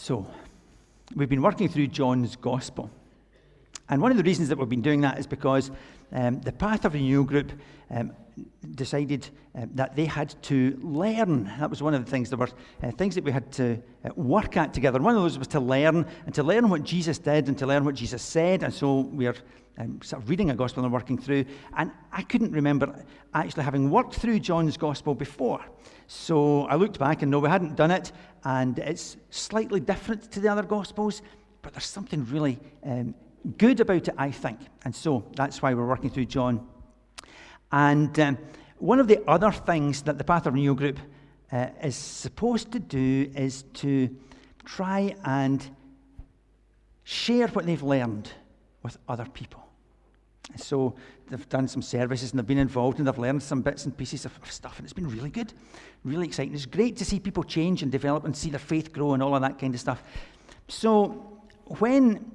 So, we've been working through John's Gospel. And one of the reasons that we've been doing that is because the Path of Renewal group decided that they had to learn. That was one of the things. There were things that we had to work at together. One of those was to learn, and to learn what Jesus did and to learn what Jesus said. And so we're sort of reading a Gospel and working through. And I couldn't remember actually having worked through John's Gospel before. So I looked back and no, we hadn't done it. And it's slightly different to the other Gospels, but there's something really good about it, I think. And so that's why we're working through John. And one of the other things that the Path of Renewal group is supposed to do is to try and share what they've learned with other people. And so they've done some services and they've been involved and they've learned some bits and pieces of stuff, and it's been really good, really exciting. It's great to see people change and develop and see their faith grow and all of that kind of stuff. So when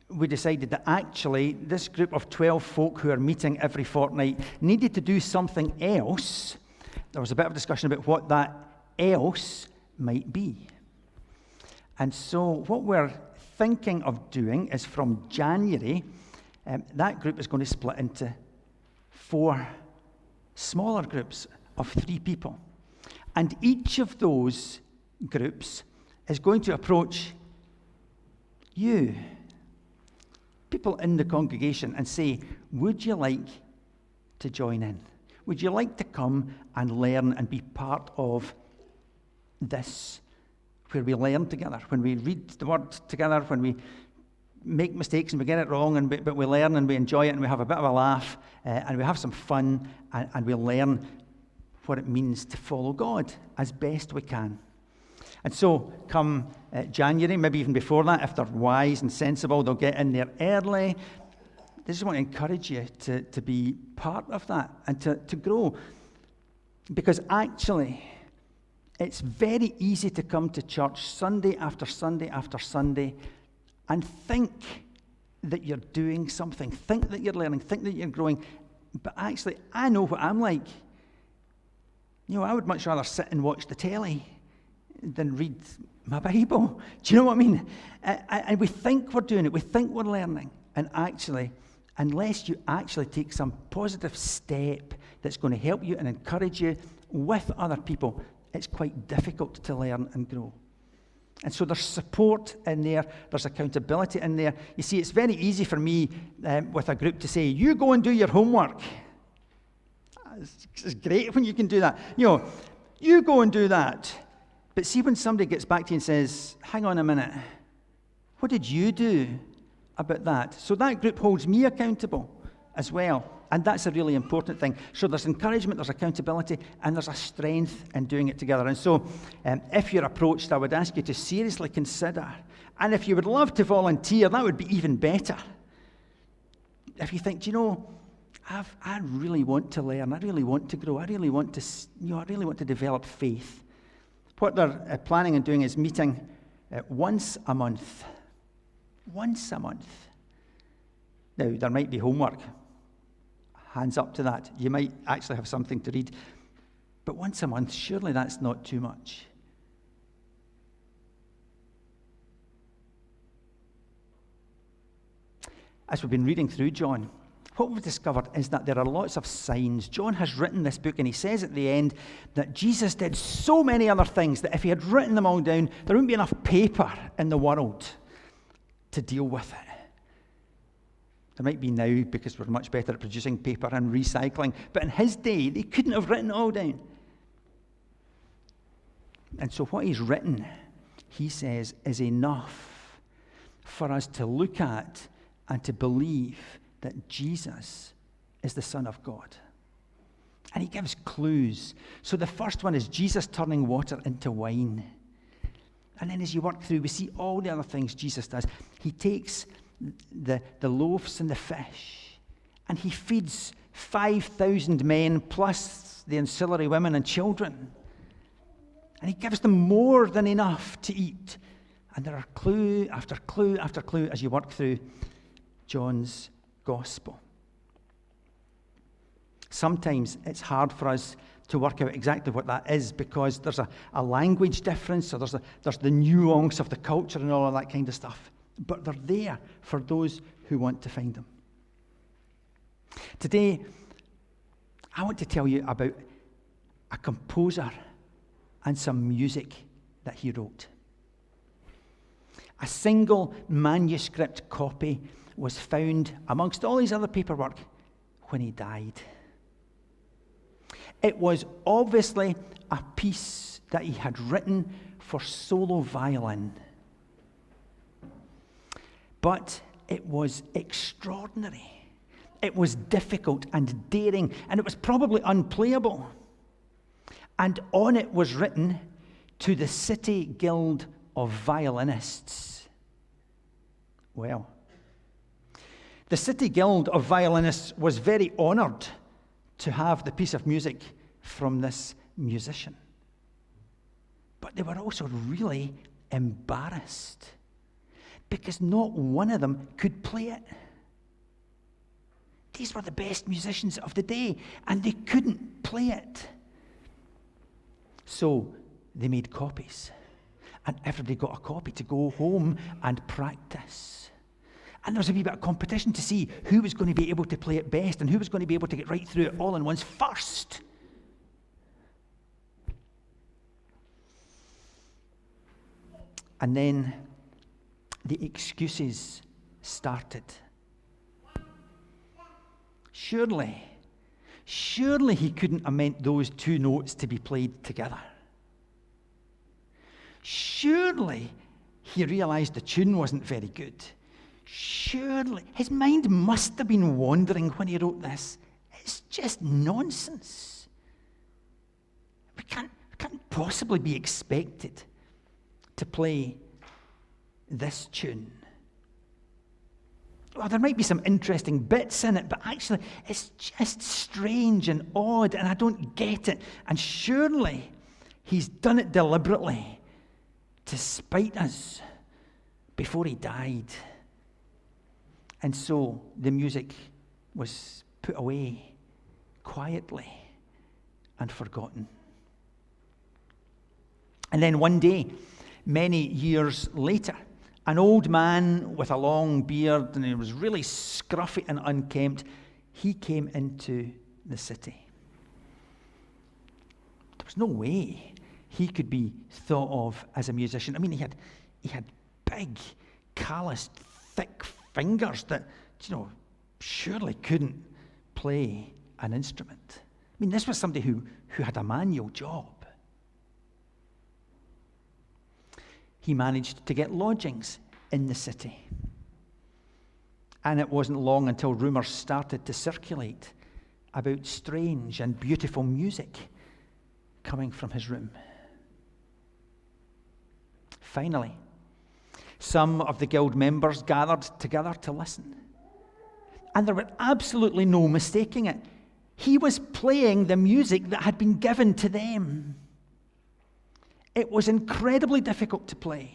we decided that actually this group of 12 folk who are meeting every fortnight needed to do something else, there was a bit of discussion about what that else might be. And so what we're thinking of doing is from January, that group is going to split into 4 smaller groups of 3 people. And each of those groups is going to approach you, people in the congregation, and say, would you like to join in? Would you like to come and learn and be part of this, where we learn together, when we read the word together, when we make mistakes and we get it wrong, but we learn and we enjoy it and we have a bit of a laugh and we have some fun and we learn what it means to follow God as best we can. And so come January, maybe even before that, if they're wise and sensible, they'll get in there early. I just want to encourage you to be part of that and to grow. Because actually, it's very easy to come to church Sunday after Sunday after Sunday and think that you're doing something, think that you're learning, think that you're growing. But actually, I know what I'm like. You know, I would much rather sit and watch the telly than read my Bible. Do you know what I mean? And we think we're doing it. We think we're learning. And actually, unless you actually take some positive step that's going to help you and encourage you with other people, it's quite difficult to learn and grow. And so there's support in there. There's accountability in there. You see, it's very easy for me with a group to say, you go and do your homework. It's great when you can do that. You know, you go and do that. But see, when somebody gets back to you and says, hang on a minute, what did you do about that? So that group holds me accountable as well. And that's a really important thing. So there's encouragement, there's accountability, and there's a strength in doing it together. And so if you're approached, I would ask you to seriously consider. And if you would love to volunteer, that would be even better. If you think, do you know, I really want to learn, I really want to grow, I really want to develop faith. What they're planning on doing is meeting once a month. Once a month. Now, there might be homework. Hands up to that. You might actually have something to read. But once a month, surely that's not too much. As we've been reading through John, what we've discovered is that there are lots of signs. John has written this book, and he says at the end that Jesus did so many other things that if he had written them all down, there wouldn't be enough paper in the world to deal with it. There might be now, because we're much better at producing paper and recycling, but in his day, they couldn't have written it all down. And so what he's written, he says, is enough for us to look at and to believe that Jesus is the Son of God. And he gives clues. So the first one is Jesus turning water into wine. And then as you work through, we see all the other things Jesus does. He takes the loaves and the fish, and he feeds 5,000 men plus the ancillary women and children. And he gives them more than enough to eat. And there are clue after clue after clue as you work through John's Gospel. Sometimes it's hard for us to work out exactly what that is because there's a language difference, or there's the nuance of the culture and all of that kind of stuff. But they're there for those who want to find them. Today, I want to tell you about a composer and some music that he wrote. A single manuscript copy was found amongst all his other paperwork when he died. It was obviously a piece that he had written for solo violin. But it was extraordinary. It was difficult and daring, and it was probably unplayable. And on it was written, "To the City Guild of Violinists." Well, the City Guild of Violinists was very honoured to have the piece of music from this musician. But they were also really embarrassed because not one of them could play it. These were the best musicians of the day, and they couldn't play it. So they made copies, and everybody got a copy to go home and practice. And there was a wee bit of competition to see who was going to be able to play it best and who was going to be able to get right through it all in once first. And then the excuses started. Surely he couldn't have meant those two notes to be played together. Surely he realized the tune wasn't very good. Surely his mind must have been wandering when he wrote this. It's just nonsense. We can't possibly be expected to play this tune. Well, there might be some interesting bits in it, but actually it's just strange and odd, and I don't get it. And surely he's done it deliberately to spite us before he died. And so the music was put away quietly and forgotten. And then one day, many years later, an old man with a long beard, and he was really scruffy and unkempt, he came into the city. There was no way he could be thought of as a musician. I mean, he had big, calloused, thick fingers that, surely couldn't play an instrument. I mean, this was somebody who had a manual job. He managed to get lodgings in the city. And it wasn't long until rumours started to circulate about strange and beautiful music coming from his room. Finally, some of the guild members gathered together to listen. And there were absolutely no mistaking it. He was playing the music that had been given to them. It was incredibly difficult to play,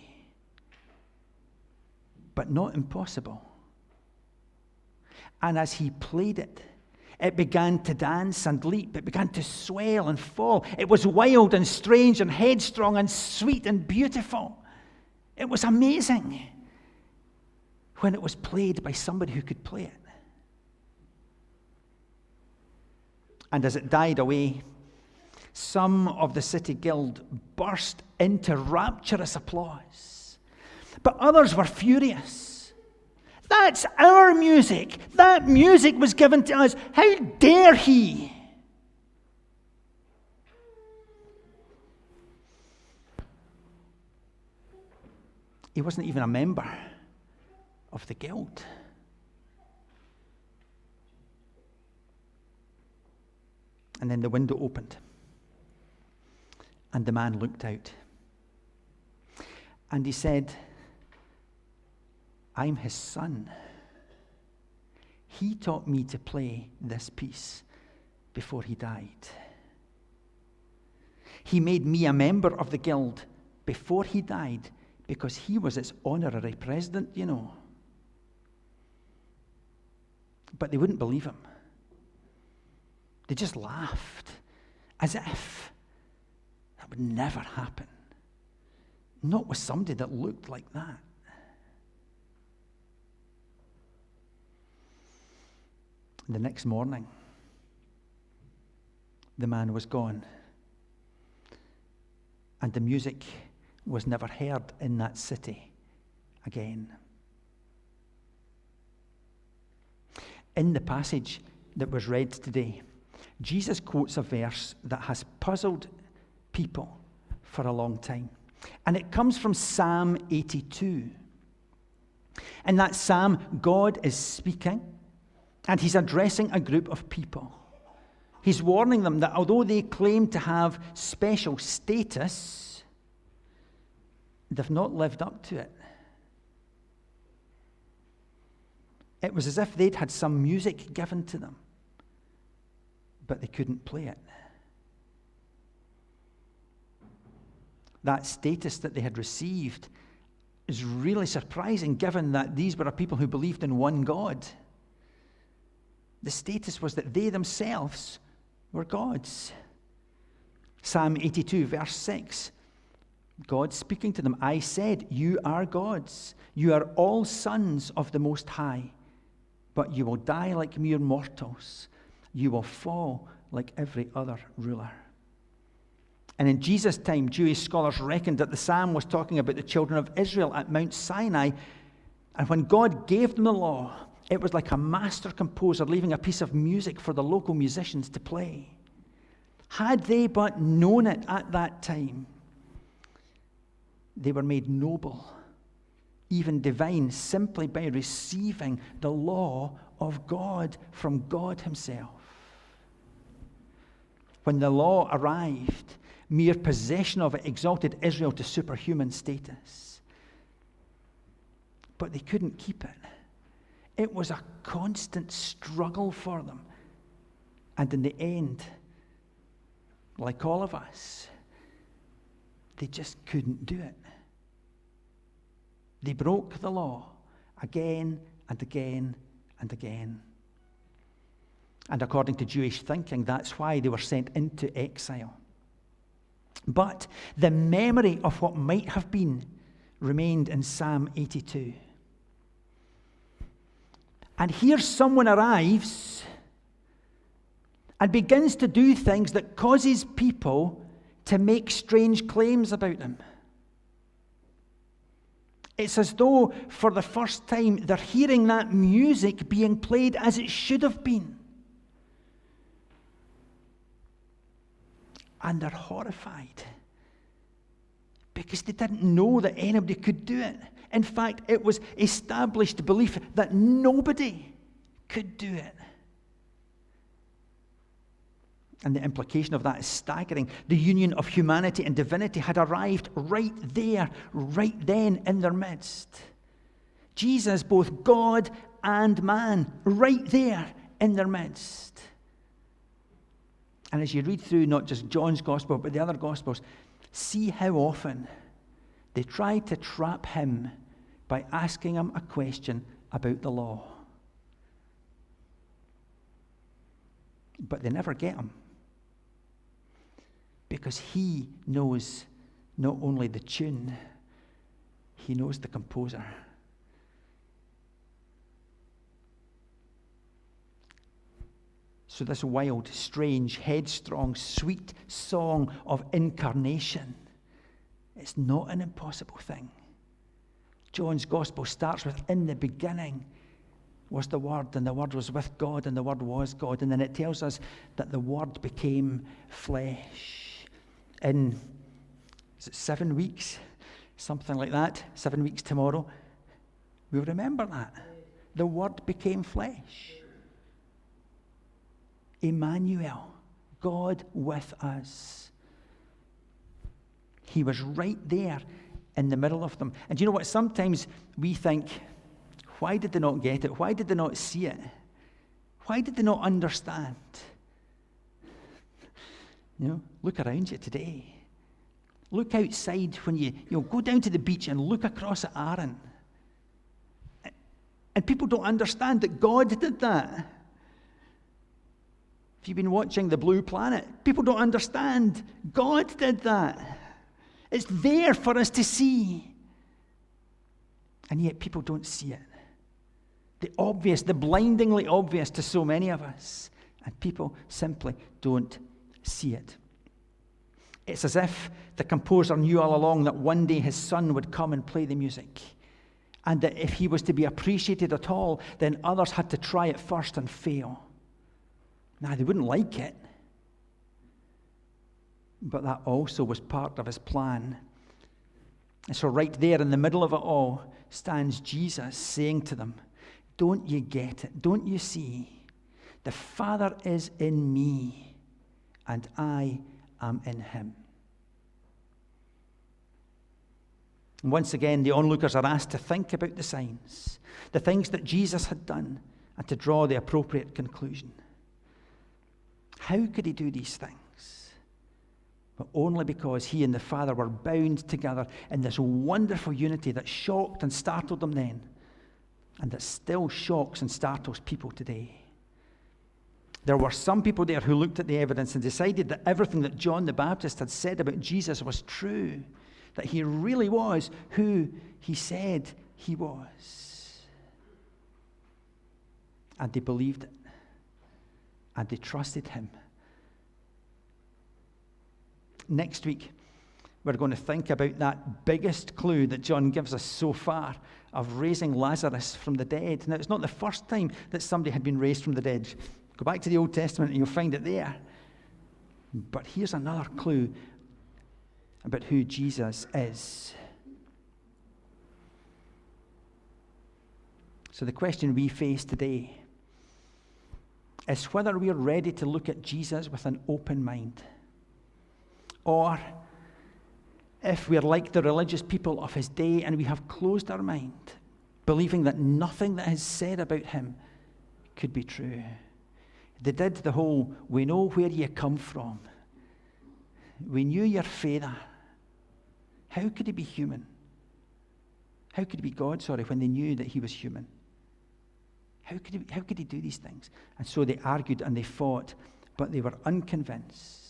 but not impossible. And as he played it, it began to dance and leap. It began to swell and fall. It was wild and strange and headstrong and sweet and beautiful. It was amazing when it was played by somebody who could play it. And as it died away, some of the city guild burst into rapturous applause. But others were furious. That's our music. That music was given to us. How dare he? He wasn't even a member of the guild. And then the window opened. And the man looked out. And he said, "I'm his son. He taught me to play this piece before he died. He made me a member of the guild before he died because he was its honorary president, But they wouldn't believe him. They just laughed, as if that would never happen. Not with somebody that looked like that. The next morning, the man was gone, and the music was never heard in that city again. In the passage that was read today, Jesus quotes a verse that has puzzled people for a long time. And it comes from Psalm 82. In that psalm, God is speaking, and he's addressing a group of people. He's warning them that although they claim to have special status, they've not lived up to it. It was as if they'd had some music given to them, but they couldn't play it. That status that they had received is really surprising, given that these were a people who believed in one God. The status was that they themselves were gods. Psalm 82, verse 6. God speaking to them, I said, you are gods. You are all sons of the Most High, but you will die like mere mortals. You will fall like every other ruler. And in Jesus' time, Jewish scholars reckoned that the psalm was talking about the children of Israel at Mount Sinai. And when God gave them the law, it was like a master composer leaving a piece of music for the local musicians to play. Had they but known it at that time, they were made noble, even divine, simply by receiving the law of God from God himself. When the law arrived, mere possession of it exalted Israel to superhuman status. But they couldn't keep it. It was a constant struggle for them. And in the end, like all of us, they just couldn't do it. They broke the law again and again and again. And according to Jewish thinking, that's why they were sent into exile. But the memory of what might have been remained in Psalm 82. And here someone arrives and begins to do things that causes people to make strange claims about him. It's as though for the first time they're hearing that music being played as it should have been. And they're horrified because they didn't know that anybody could do it. In fact, it was established belief that nobody could do it. And the implication of that is staggering. The union of humanity and divinity had arrived right there, right then in their midst. Jesus, both God and man, right there in their midst. And as you read through not just John's Gospel, but the other Gospels, see how often they try to trap him by asking him a question about the law. But they never get him. Because he knows not only the tune, he knows the composer. So this wild, strange, headstrong, sweet song of incarnation, it's not an impossible thing. John's Gospel starts with, in the beginning was the Word, and the Word was with God, and the Word was God. And then it tells us that the Word became flesh. In, is it 7 weeks? Something like that. 7 weeks tomorrow. We'll remember that. The Word became flesh. Emmanuel, God with us. He was right there in the middle of them. And you know what? Sometimes we think, why did they not get it? Why did they not see it? Why did they not understand? You know, look around you today. Look outside when you go down to the beach and look across at Arran. And people don't understand that God did that. If you've been watching The Blue Planet, people don't understand. God did that. It's there for us to see. And yet people don't see it. The obvious, the blindingly obvious to so many of us. And people simply don't see it. It's as if the composer knew all along that one day his son would come and play the music. And that if he was to be appreciated at all, then others had to try it first and fail. Now, they wouldn't like it. But that also was part of his plan. And so right there in the middle of it all stands Jesus saying to them, don't you get it? Don't you see? The Father is in me, and I am in him. And once again, the onlookers are asked to think about the signs, the things that Jesus had done, and to draw the appropriate conclusion. How could he do these things? But only because he and the Father were bound together in this wonderful unity that shocked and startled them then, and that still shocks and startles people today. There were some people there who looked at the evidence and decided that everything that John the Baptist had said about Jesus was true, that he really was who he said he was. And they believed it. And they trusted him. Next week, we're going to think about that biggest clue that John gives us so far of raising Lazarus from the dead. Now, it's not the first time that somebody had been raised from the dead. Go back to the Old Testament and you'll find it there. But here's another clue about who Jesus is. So the question we face today is whether we are ready to look at Jesus with an open mind, or if we are like the religious people of his day and we have closed our mind, believing that nothing that is said about him could be true. They did the whole, we know where you come from. We knew your father. How could he be human? How could he be God, when they knew that he was human? How could he do these things? And so they argued and they fought, but they were unconvinced.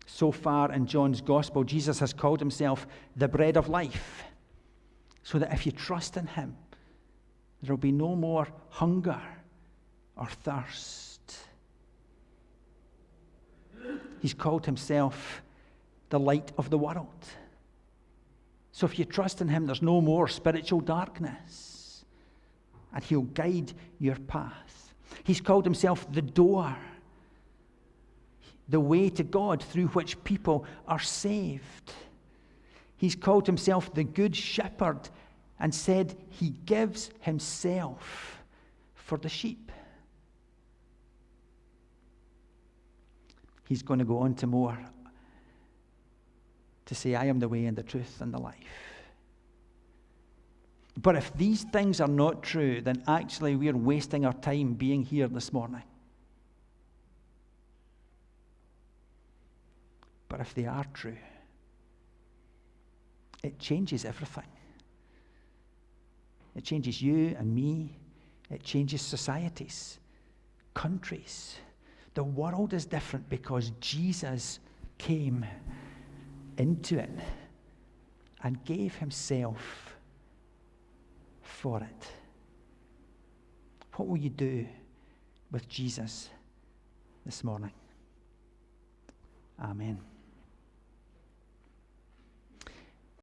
So far in John's gospel, Jesus has called himself the bread of life, so that if you trust in him, there will be no more hunger or thirst. He's called himself the light of the world. So if you trust in him, there's no more spiritual darkness, and he'll guide your path. He's called himself the door, the way to God through which people are saved. He's called himself the good shepherd and said he gives himself for the sheep. He's going to go on to more, to say, I am the way and the truth and the life. But if these things are not true, then actually we're wasting our time being here this morning. But if they are true, it changes everything. It changes you and me. It changes societies, countries. The world is different because Jesus came into it and gave himself for it. What will you do with Jesus this morning? Amen.